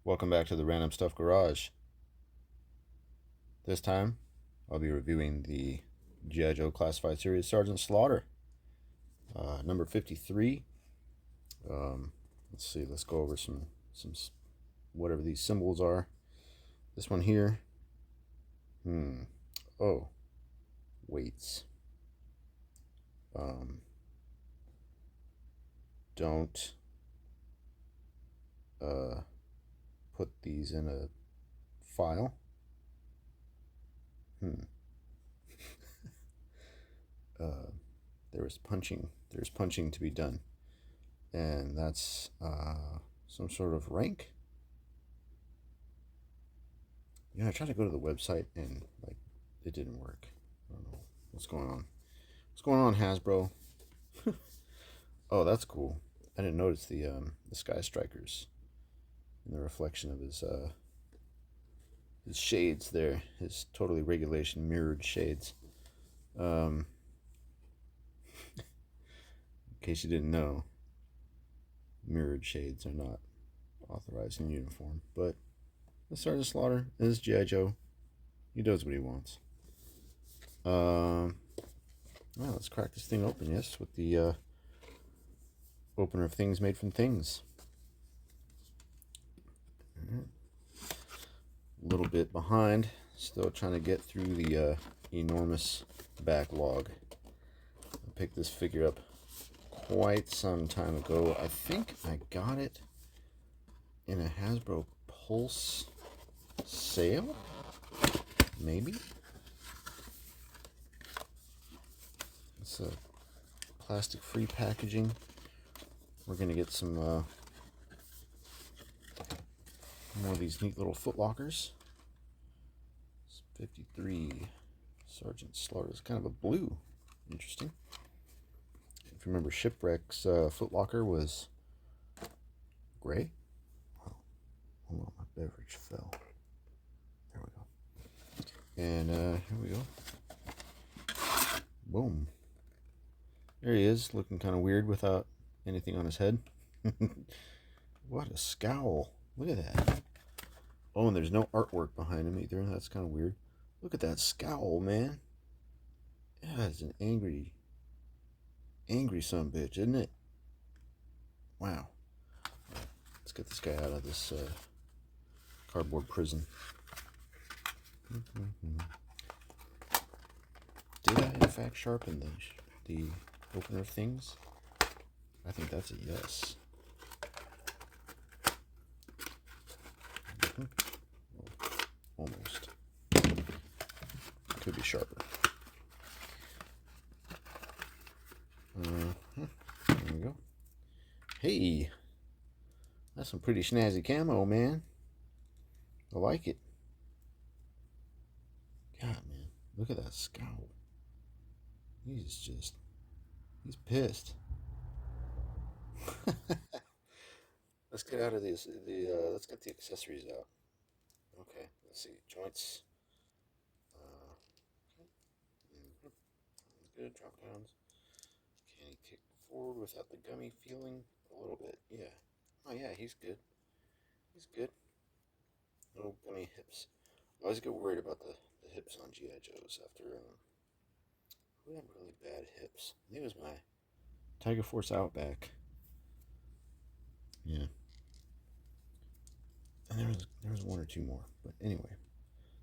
Welcome back to the Random Stuff Garage. This time, I'll be reviewing the G.I. Joe Classified Series Sgt. Slaughter, number 53. Let's see, let's go over some whatever these symbols are. This one here, oh, weights. Don't put these in a file. There's punching to be done, and that's some sort of rank. I tried to go to the website and it didn't work. I don't know what's going on. What's going on, Hasbro? Oh, that's cool. I didn't notice the Sky Strikers and the reflection of his shades there, his totally regulation mirrored shades. In case you didn't know, mirrored shades are not authorized in uniform, but the Sgt. Slaughter is G.I. Joe. He does what he wants. Well, let's crack this thing open, yes, with the opener of Things Made from Things. A little bit behind, still trying to get through the enormous backlog. I picked this figure up quite some time ago. I think I got it in a Hasbro Pulse sale, maybe. It's a plastic-free packaging. We're gonna get some more of these neat little foot lockers. It's 53 Sgt. Slaughter. It's kind of a blue. Interesting. If you remember, Shipwreck's foot locker was gray. Oh, hold on, my beverage fell. There we go. And here we go. Boom. There he is, looking kind of weird without anything on his head. What a scowl. Look at that. Oh, and there's no artwork behind him either. That's kind of weird. Look at that scowl, man. Yeah, it's an angry son-bitch, isn't it? Wow. Let's get this guy out of this cardboard prison. Did I, in fact, sharpen the opener of things? I think that's a yes. Almost. Could be sharper. There we go. Hey, that's some pretty snazzy camo, man. I like it. God, man, look at that scowl. He's pissed. Let's get out of these. Let's get the accessories out. Okay, let's see. Joints. Good. Drop downs. Can he kick forward without the gummy feeling? A little bit, yeah. Oh yeah, he's good. He's good. No gummy hips. I always get worried about the hips on G.I. Joes after who had really bad hips? I think it was my Tiger Force Outback. Yeah. And there was one or two more. But anyway,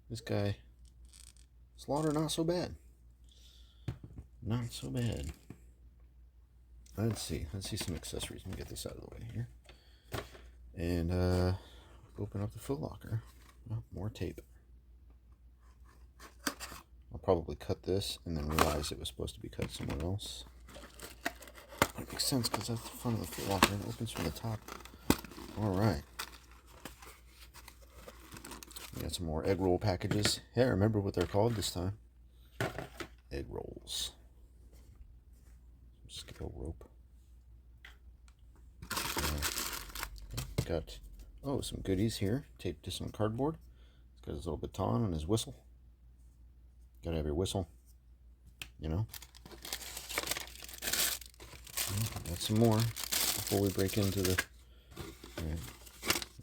this guy, Slaughter, not so bad. Not so bad. Let's see some accessories. Let me get this out of the way here. And open up the foot locker. Oh, more tape. I'll probably cut this and then realize it was supposed to be cut somewhere else. But it makes sense because that's the front of the foot locker and it opens from the top. Alright. We got some more egg roll packages. Yeah, I remember what they're called this time. Egg rolls. Scale rope. Got some goodies here taped to some cardboard. He's got his little baton and his whistle. Gotta have your whistle, you know. Got some more before we break into the. Right.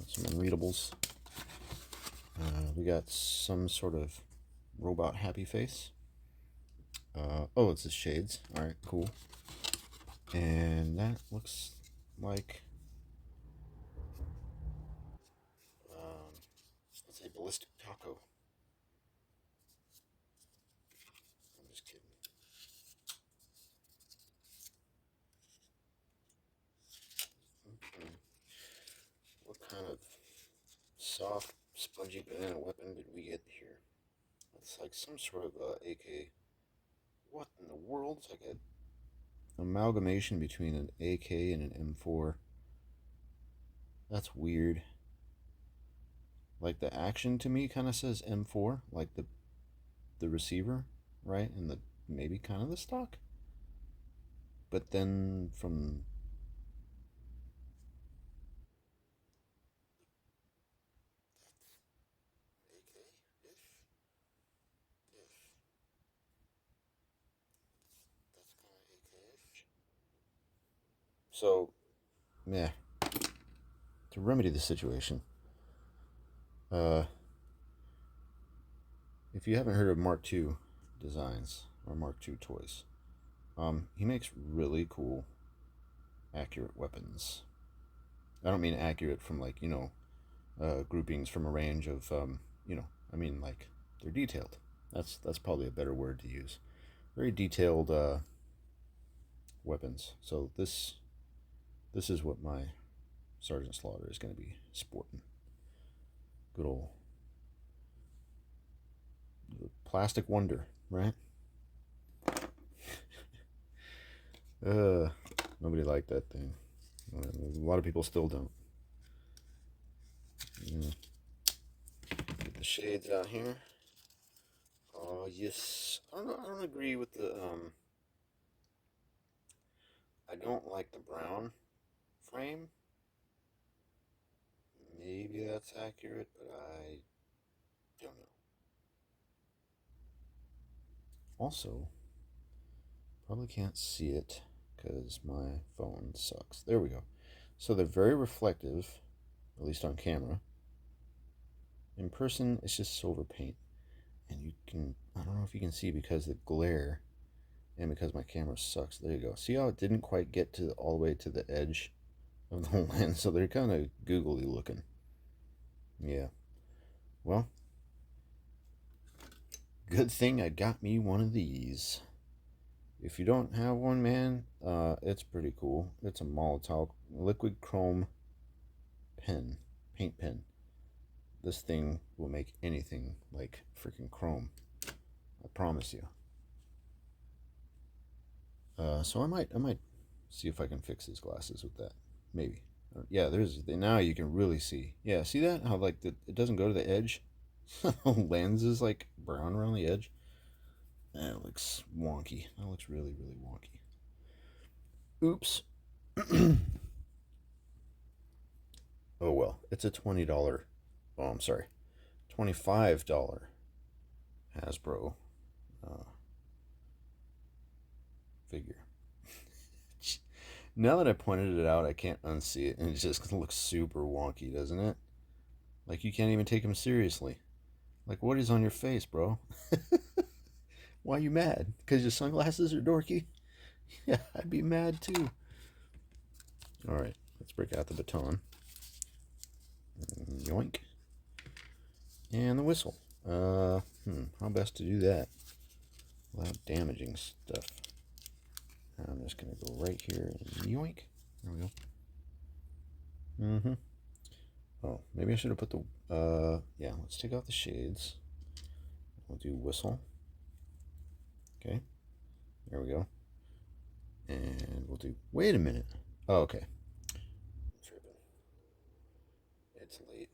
Some unreadables. We got some sort of robot happy face. Oh, it's the shades. All right, cool. And that looks like, let's say ballistic taco. I'm just kidding. Okay. What kind of soft, spongy banana weapon did we get here? It's like some sort of AK. What in the world? It's like an amalgamation between an AK and an M4. That's weird. Like the action to me kind of says M4, like the receiver, right? And the maybe kind of the stock. But then from AK-ish. That's kind of AK-ish. So, yeah. To remedy the situation, uh, if you haven't heard of Mark II designs or Mark II toys, he makes really cool, accurate weapons. I don't mean accurate from like groupings from a range of I mean like they're detailed. That's probably a better word to use. Very detailed weapons. So this is what my Sgt Slaughter is going to be sporting. Good old plastic wonder, right? Nobody liked that thing. A lot of people still don't. Get the shades out here. Oh yes, I don't agree with the I don't like the brown frame. Maybe that's accurate, but I don't know. Also, probably can't see it because my phone sucks. There we go. So they're very reflective, at least on camera. In person, it's just silver paint. And you can, I don't know if you can see because of the glare and because my camera sucks. There you go. See how it didn't quite get to all the way to the edge of the lens? So they're kind of googly looking. Yeah. Well, good thing I got me one of these. If you don't have one, man, it's pretty cool. It's a Molotov liquid chrome pen, paint pen. This thing will make anything like freaking chrome. I promise you. So I might see if I can fix his glasses with that. Maybe. Yeah, there's now you can really see. Yeah, see that? How like it doesn't go to the edge. The lens is like brown around the edge. That looks wonky. That looks really, really wonky. Oops. Oh well, it's a $20. Oh, I'm sorry, $25 Hasbro uh, figure. Now that I pointed it out, I can't unsee it, and it just looks super wonky, doesn't it? Like you can't even take him seriously. Like, what is on your face, bro? Why are you mad? Because your sunglasses are dorky? Yeah, I'd be mad too. All right, let's break out the baton. Yoink. And the whistle. How best to do that without damaging stuff? I'm just gonna go right here and yoink. There we go. Oh, maybe I should have put the yeah, let's take off the shades. We'll do whistle. Okay. There we go. And we'll do wait a minute. Oh, okay. Tripping. It's late.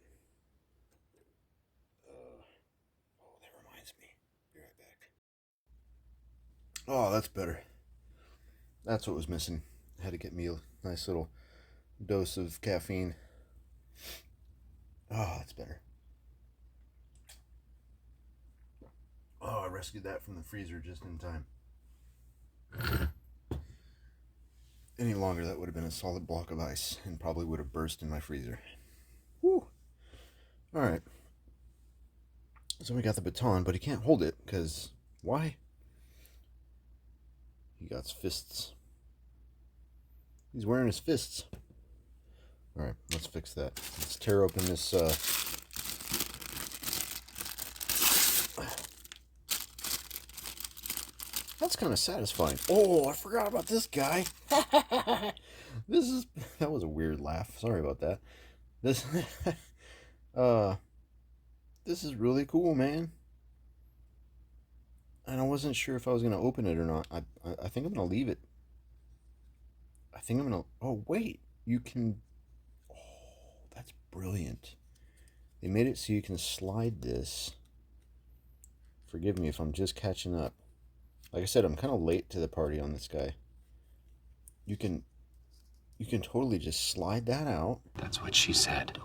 Oh, that reminds me. Be right back. Oh, that's better. That's what was missing. I had to get me a nice little dose of caffeine. Oh, that's better. Oh, I rescued that from the freezer just in time. Any longer, that would have been a solid block of ice and probably would have burst in my freezer. Woo. All right. So we got the baton, but he can't hold it because why? He got his fists. He's wearing his fists. All right, let's fix that. Let's tear open this. That's kind of satisfying. Oh, I forgot about this guy. That was a weird laugh. Sorry about that. This this is really cool, man. And I wasn't sure if I was gonna open it or not. I think I'm gonna leave it. I think I'm gonna. Oh wait, you can. Oh, that's brilliant. They made it so you can slide this. Forgive me if I'm just catching up. Like I said, I'm kind of late to the party on this guy. You can totally just slide that out. That's what she said.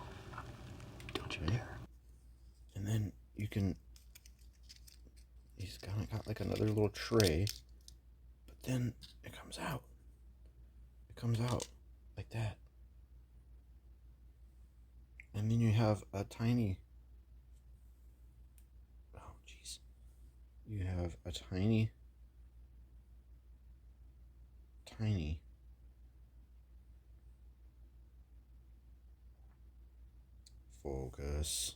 Don't you dare. And then you can. He's kind of got like another little tray, but then it comes out. It comes out like that. And then you have a tiny. Oh, jeez. You have a tiny. Focus.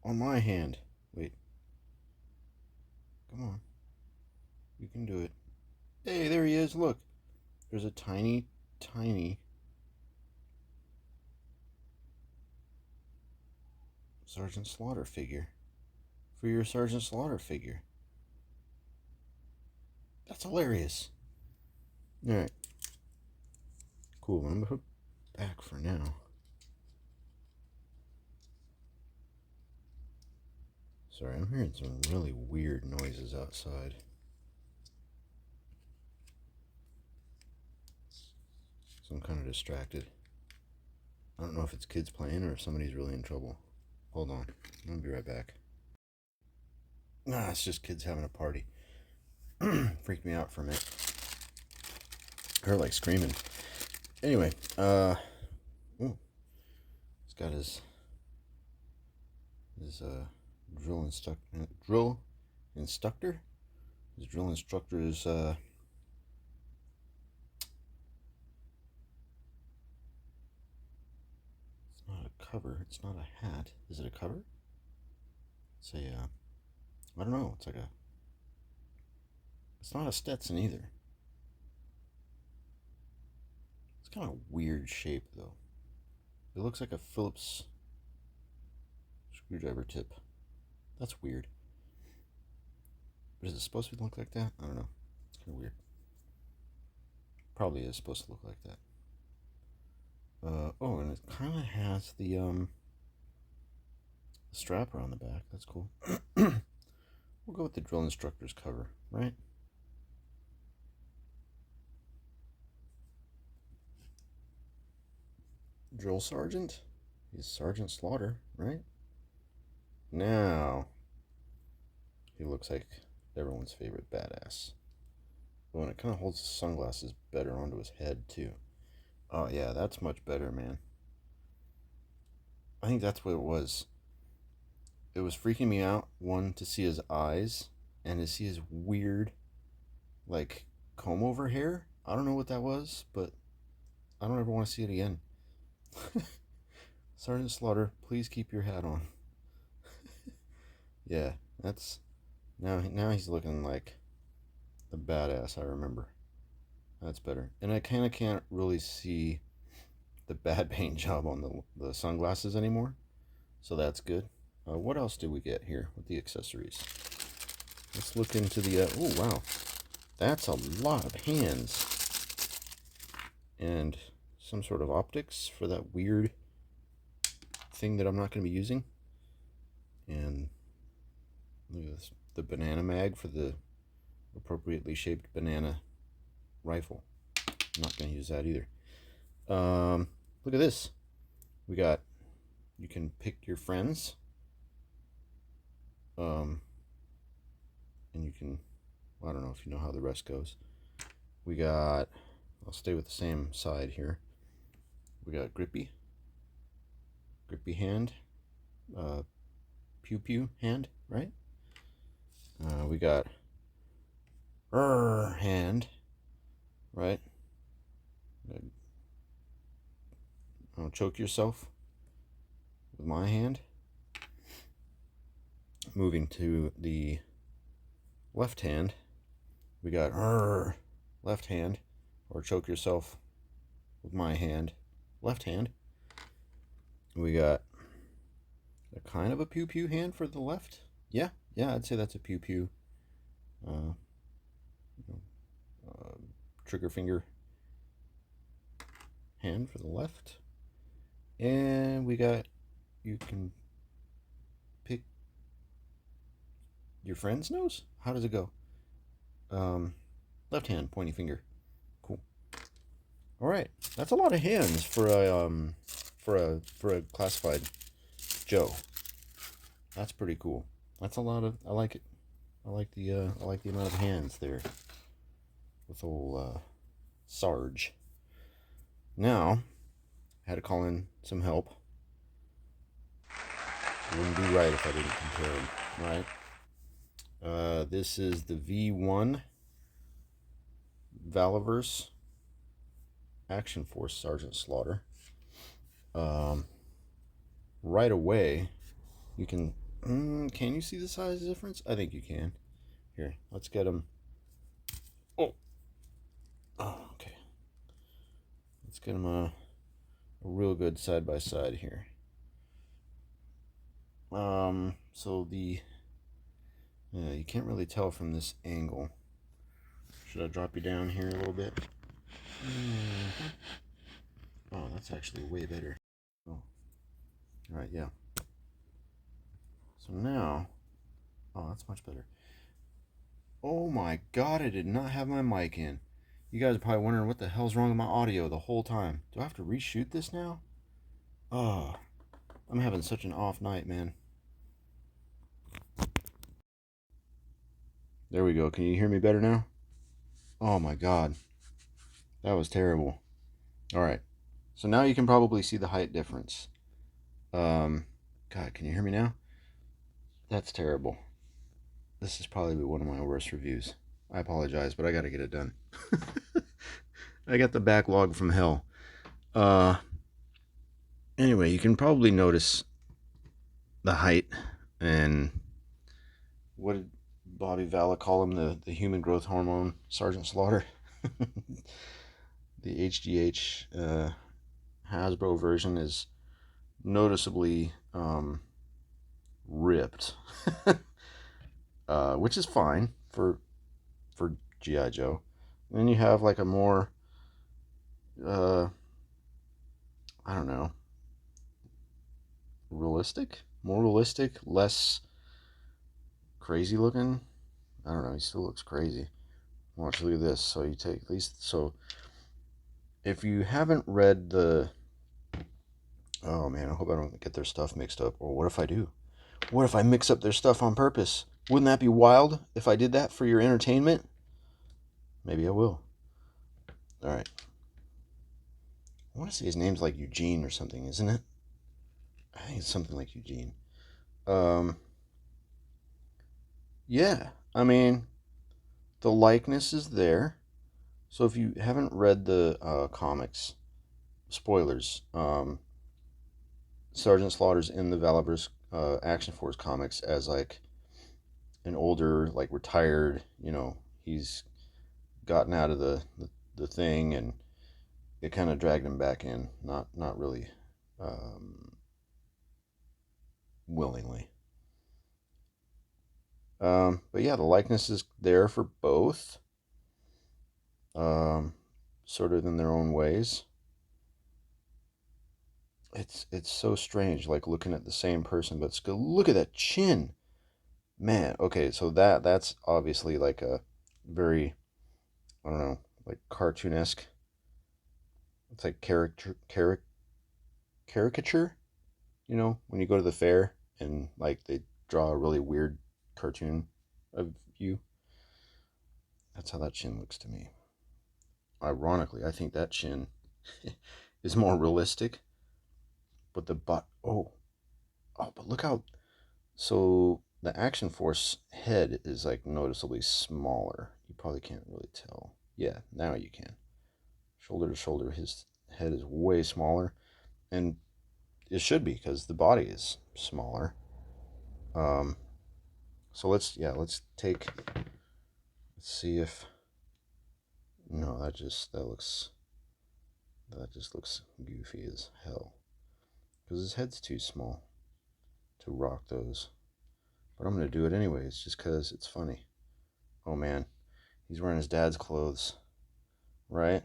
On my hand. Wait. Come on. You can do it. Hey, there he is. Look. There's a tiny Sgt Slaughter figure. For your Sgt Slaughter figure. That's hilarious. Alright. Cool. I'm going to put it back for now. Sorry, I'm hearing some really weird noises outside. So I'm kind of distracted. I don't know if it's kids playing or if somebody's really in trouble. Hold on. I'm going to be right back. Nah, it's just kids having a party. Freaked me out for a minute. I heard like screaming. Anyway, ooh, he's got his drill instructor. His drill instructor is it's not a cover. It's not a hat. Is it a cover? It's a I don't know. It's like a. It's not a Stetson either. It's kind of a weird shape though. It looks like a Phillips screwdriver tip. That's weird. But is it supposed to look like that? I don't know. It's kind of weird. Probably is supposed to look like that. Oh, and it kind of has the strap around the back. That's cool. We'll go with the drill instructor's cover, right? Drill sergeant? He's Sgt Slaughter, right? Now, he looks like everyone's favorite badass. Oh, and it kind of holds his sunglasses better onto his head, too. Oh, yeah, that's much better, man. I think that's what it was. It was freaking me out, one, to see his eyes, and to see his weird, like, comb-over hair. I don't know what that was, but I don't ever want to see it again. Sgt Slaughter, please keep your hat on. Yeah, that's... Now he's looking like the badass I remember. That's better. And I kind of can't really see the bad paint job on the sunglasses anymore. So that's good. What else do we get here with the accessories? Let's look into the... oh, wow. That's a lot of hands. And some sort of optics for that weird thing that I'm not going to be using. And look at this. The banana mag for the appropriately shaped banana rifle. I'm not going to use that either. Look at this. We got... You can pick your friends. And you can... I don't know if you know how the rest goes. We got, I'll stay with the same side here. We got grippy hand, pew pew hand, right? We got hand, right? Don't choke yourself with my hand. Moving to the left hand, we got left hand, or choke yourself with my hand, left hand. We got a kind of a pew pew hand for the left. Yeah, I'd say that's a pew pew. Trigger finger hand for the left. And we got, you can pick your friend's nose. How does it go? Left hand, pointy finger. Cool. All right, that's a lot of hands for a classified Joe. That's pretty cool. That's a lot of. I like it. I like the amount of hands there with old Sarge. Now, I had to call in some help. It wouldn't be right if I didn't compare them, right? This is the V1 Valaverse Action Force Sgt Slaughter. Right away, you can you see the size difference? I think you can. Here, let's get them. Oh, okay. Let's get them a real good side by side here. So the you can't really tell from this angle. Should I drop you down here a little bit? Oh, that's actually way better. Oh. All right, yeah. So now, oh, that's much better. Oh my God, I did not have my mic in. You guys are probably wondering what the hell's wrong with my audio the whole time. Do I have to reshoot this now? Oh, I'm having such an off night, man. There we go. Can you hear me better now? Oh my God. That was terrible. All right. So now you can probably see the height difference. God, can you hear me now? That's terrible. This is probably one of my worst reviews. I apologize, but I got to get it done. I got the backlog from hell. Anyway, you can probably notice the height and what did Bobby Vala call him? The human growth hormone, Sgt Slaughter. The HGH Hasbro version is noticeably ripped, which is fine for G.I. Joe. And then you have like a more I don't know, more realistic, less crazy looking. I don't know, he still looks crazy. Watch, look at this. So you take these. So if you haven't read the, oh man, I hope I don't get their stuff mixed up. Or what if I do? What if I mix up their stuff on purpose? Wouldn't that be wild if I did that for your entertainment? Maybe I will. All right. I want to say his name's like Eugene or something, isn't it? I think it's something like Eugene. Yeah, I mean, the likeness is there. So if you haven't read the comics, spoilers, Sergeant Slaughter's in the Valaverse Action Force comics as like an older, like retired, he's gotten out of the thing, and it kind of dragged him back in, not really willingly. But yeah, the likeness is there for both, sort of in their own ways. It's so strange, like looking at the same person, but look at that chin, man. Okay, so that's obviously like a very, I don't know, like cartoonesque. It's like caricature, when you go to the fair and like they draw a really weird cartoon of you. That's how that chin looks to me. ironically, I think that chin is more realistic. But the oh, but look how, so the Action Force head is like noticeably smaller. You probably can't really tell. Yeah, now you can. Shoulder to shoulder, his head is way smaller, and it should be because the body is smaller. Um, so let's see if, no, that just looks goofy as hell because his head's too small to rock those. But I'm gonna do it anyways, just cause it's funny. Oh man, he's wearing his dad's clothes, right?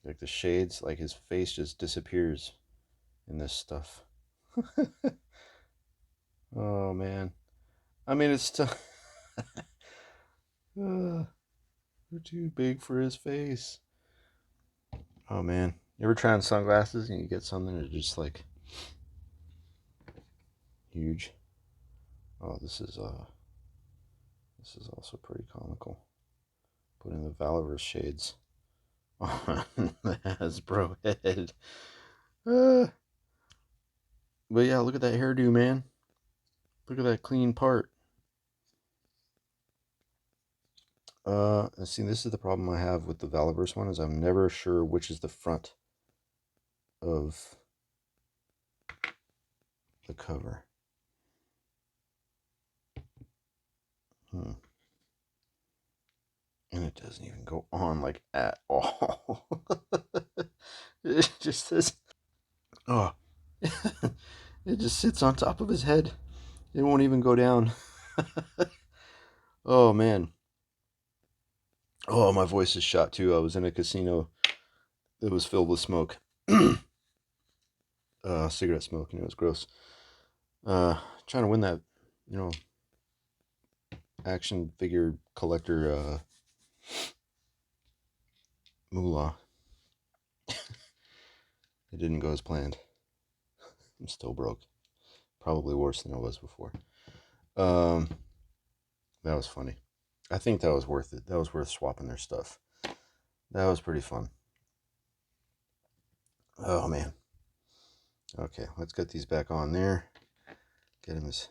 Like the shades, like his face just disappears in this stuff. Oh man, I mean it's still they're too big for his face. Oh man, you ever try on sunglasses and you get something that's just like huge? Oh, this is also pretty comical. Putting the Valorous shades on the Hasbro head. But yeah, look at that hairdo, man. Look at that clean part. See, this is the problem I have with the Valiverse one, is I'm never sure which is the front of the cover. And it doesn't even go on like at all. It just says, oh, it just sits on top of his head. It won't even go down. Oh man. Oh, my voice is shot too. I was in a casino that was filled with smoke. Cigarette smoke, and it was gross. Trying to win that, you know, action figure collector moolah. It didn't go as planned. I'm still broke. Probably worse than I was before. That was funny. I think that was worth it. That was worth swapping their stuff. That was pretty fun. Oh man. Okay, let's get these back on there. Get him this.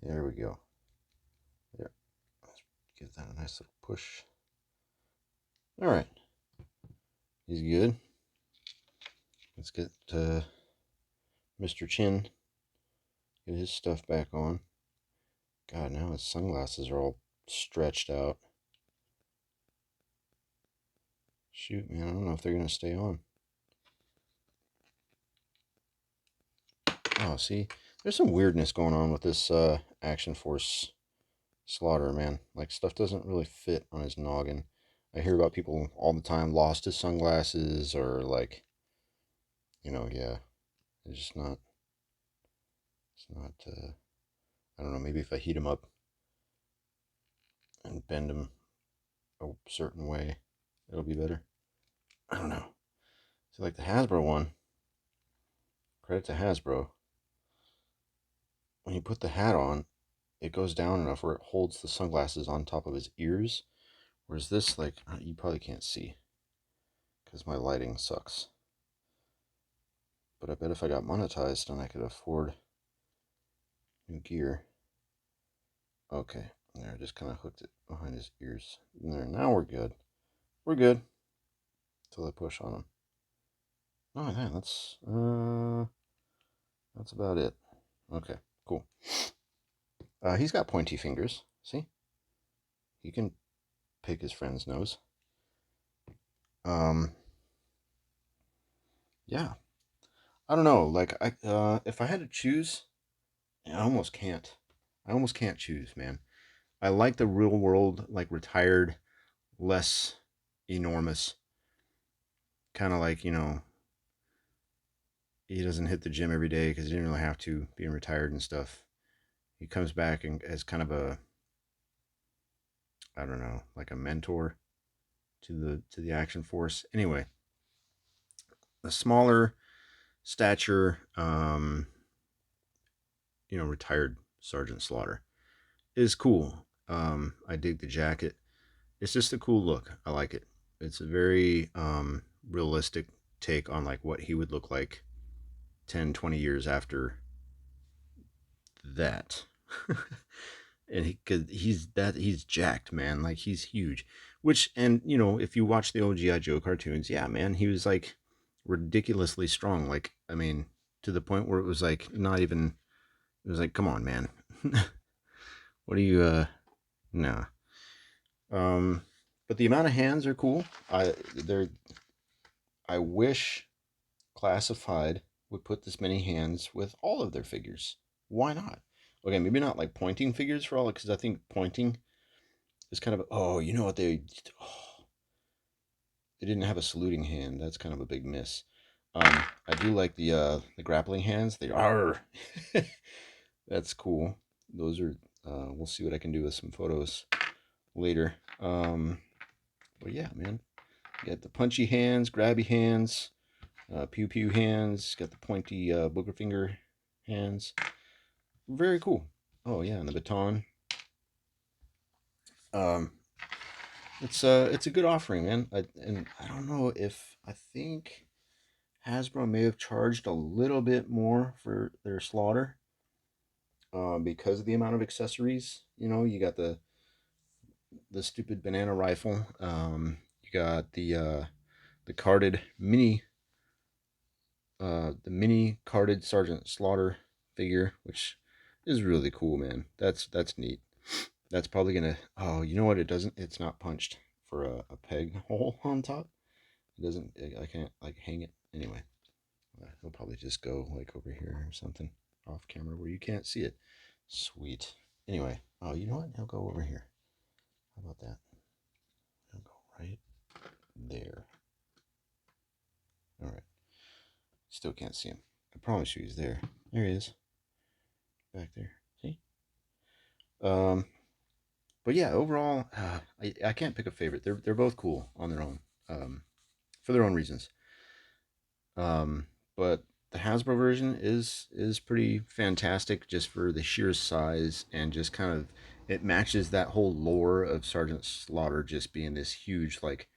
There we go. There. Let's give that a nice little push. All right. He's good. Let's get Mr. Chin. Get his stuff back on. God, now his sunglasses are all stretched out. Shoot, man, I don't know if they're going to stay on. Oh, see, there's some weirdness going on with this Action Force Slaughter, man. Like, stuff doesn't really fit on his noggin. I hear about people all the time lost his sunglasses, or like, yeah, it's just not, I don't know, maybe if I heat him up and bend him a certain way, it'll be better. I don't know. So like the Hasbro one, credit to Hasbro, when you put the hat on, it goes down enough where it holds the sunglasses on top of his ears. Whereas this, like, you probably can't see because my lighting sucks. But I bet if I got monetized and I could afford new gear. Okay, there, I just kind of hooked it behind his ears. There, now we're good. We're good. Until I push on him. Oh, yeah, that's about it. Okay, cool. He's got pointy fingers. See? He can pick his friend's nose. Yeah. I don't know. Like, if I had to choose, I almost can't. I almost can't choose, man. I like the real world, like retired, less enormous. Kind of like, he doesn't hit the gym every day because he didn't really have to, being retired and stuff. He comes back and as kind of a, I don't know, like a mentor to the Action Force. Anyway, the smaller stature, retired Sergeant Slaughter is cool. I dig the jacket. It's just a cool look. I like it. It's a very realistic take on like what he would look like 10, 20 years after that. And cause he's jacked, man. Like he's huge. Which, and you know, if you watch the old GI Joe cartoons, yeah, man, he was like ridiculously strong. Like, I mean, to the point where it was like not even. It was like, come on, man. What are you? Nah. Um, but the amount of hands are cool. I wish Classified would put this many hands with all of their figures. Why not? Okay, maybe not like pointing figures for all, because I think pointing is kind of, oh, you know what oh, they didn't have a saluting hand. That's kind of a big miss. I do like the grappling hands. They are. That's cool. Those are. We'll see what I can do with some photos later. But yeah, man, you got the punchy hands, grabby hands, pew pew hands. Got the pointy booger finger hands. Very cool. Oh yeah, and the baton. Um, it's a good offering, man. And I don't know if I think Hasbro may have charged a little bit more for their Slaughter, because of the amount of accessories. You know, you got the stupid banana rifle. You got the carded the mini carded Sergeant Slaughter figure, which is really cool, man. That's neat. That's probably gonna. Oh, you know what? It doesn't. It's not punched for a peg hole on top. It doesn't. I can't like hang it anyway. It'll probably just go like over here or something off camera where you can't see it. Sweet. Anyway. Oh, you know what? He'll go over here. How about that? He'll go right there. All right. Still can't see him. I promise you he's there. There he is. Back there. See? Um, but yeah, overall, I can't pick a favorite. They're both cool on their own, for their own reasons. But the Hasbro version is pretty fantastic just for the sheer size and just kind of it matches that whole lore of Sergeant Slaughter just being this huge, like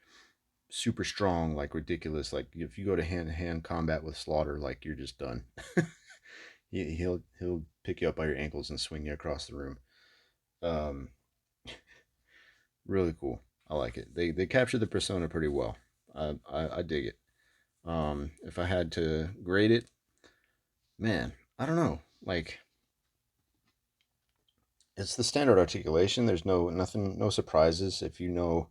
super strong, like ridiculous. Like if you go to hand to hand combat with Slaughter, like you're just done. He'll pick you up by your ankles and swing you across the room. Um, really cool. I like it. They capture the persona pretty well. I dig it. If I had to grade it, man, I don't know. Like it's the standard articulation. There's nothing, no surprises. If you know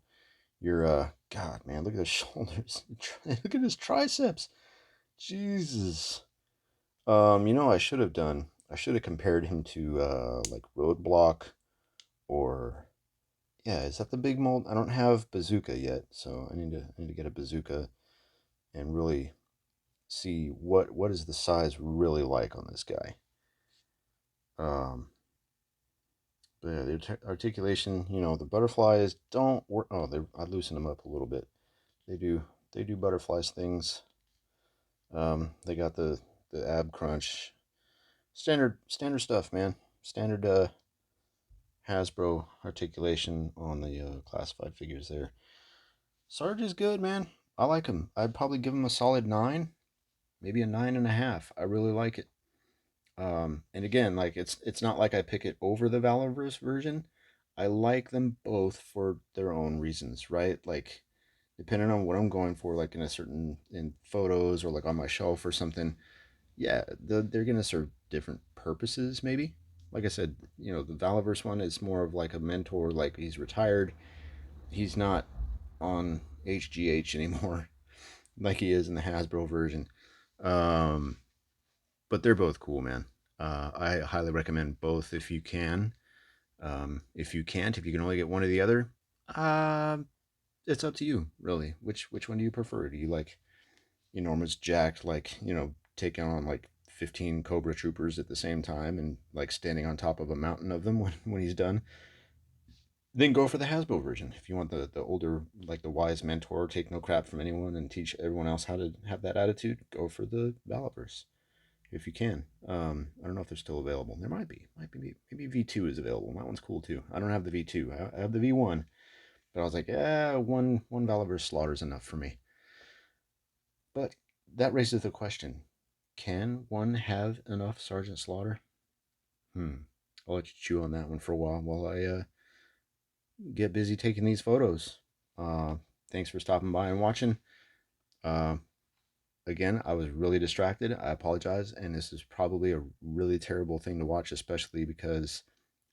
your God, man, look at his shoulders. Look at his triceps. Jesus. You know, I should have done. I should have compared him to like Roadblock or yeah. Is that the big mold? I don't have Bazooka yet, so I need to get a Bazooka and really see what is the size really like on this guy. Um, but yeah, the articulation, you know, the butterflies don't work. Oh, I loosened them up a little bit. They do they do butterflies things. They got the ab crunch, standard stuff, man. Standard Hasbro articulation on the classified figures there. Sarge is good, man. I like him. I'd probably give him a solid 9, maybe a 9.5. I really like it. And again, like it's not like I pick it over the Valorverse version. I like them both for their own reasons, right? Like depending on what I'm going for, like in photos or like on my shelf or something. Yeah, they're gonna serve different purposes, maybe. Like I said, you know, the Valorverse one is more of like a mentor. Like he's retired. He's not on HGH anymore, like he is in the Hasbro version. Um, but they're both cool, man. I highly recommend both if you can. If you can't, if you can only get one or the other, uh, it's up to you, really. Which one do you prefer? Do you like enormous jacked, like taking on like 15 Cobra troopers at the same time and like standing on top of a mountain of them when he's done? Then go for the Hasbro version. If you want the older, like the wise mentor, take no crap from anyone and teach everyone else how to have that attitude, go for the Valorverse if you can. I don't know if they're still available. There might be maybe V2 is available. That one's cool too. I don't have the V2. I have the V1, But I was like, yeah, one Valiver Slaughter is enough for me. But that raises the question, can one have enough Sgt Slaughter? I'll let you chew on that one for a while I get busy taking these photos. Thanks for stopping by and watching. Uh, Again, I was really distracted. I apologize, and this is probably a really terrible thing to watch, especially because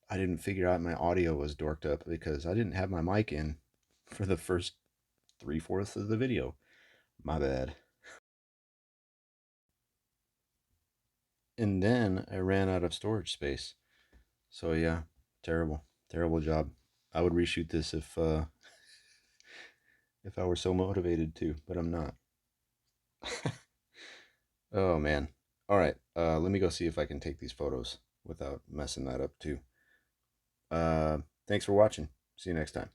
I didn't figure out my audio was dorked up because I didn't have my mic in for the first 3/4 of the video. My bad. And then I ran out of storage space. So yeah, terrible job. I would reshoot this if I were so motivated to, but I'm not. Oh man. All right. Let me go see if I can take these photos without messing that up too. Thanks for watching. See you next time.